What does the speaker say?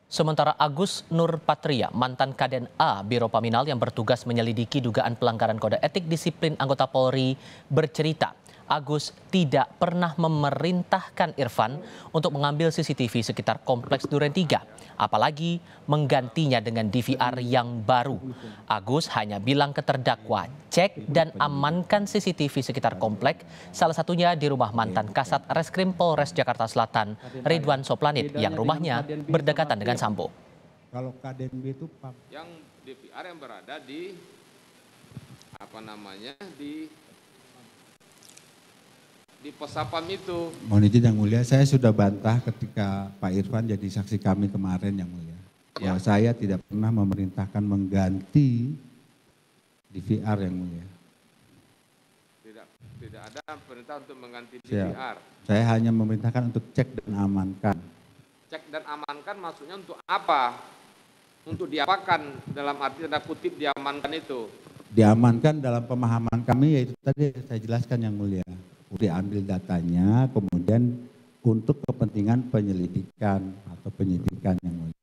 Sementara Agus Nurpatria, mantan Kaden A Biro Paminal yang bertugas menyelidiki dugaan pelanggaran kode etik disiplin anggota Polri, bercerita Agus tidak pernah memerintahkan Irfan untuk mengambil CCTV sekitar Kompleks Duren 3, apalagi menggantinya dengan DVR yang baru. Agus hanya bilang ke terdakwa, cek dan amankan CCTV sekitar komplek, salah satunya di rumah mantan Kasat Reskrim Polres Jakarta Selatan, Ridwan Soplanit, yang rumahnya berdekatan dengan Sambo. Kalau KDNB itu yang DVR yang berada di di Posapam itu. Mohon izin yang mulia, saya sudah bantah ketika Pak Irfan jadi saksi kami kemarin yang mulia. Bahwa saya tidak pernah memerintahkan mengganti DVR yang mulia. Tidak ada perintah untuk mengganti DVR. Saya hanya memerintahkan untuk cek dan amankan. Cek dan amankan maksudnya untuk apa? Untuk diapakan, dalam arti tanda kutip diamankan itu? Diamankan dalam pemahaman kami, yaitu tadi saya jelaskan yang mulia. Diambil datanya, kemudian untuk kepentingan penyelidikan atau penyidikan yang mulia.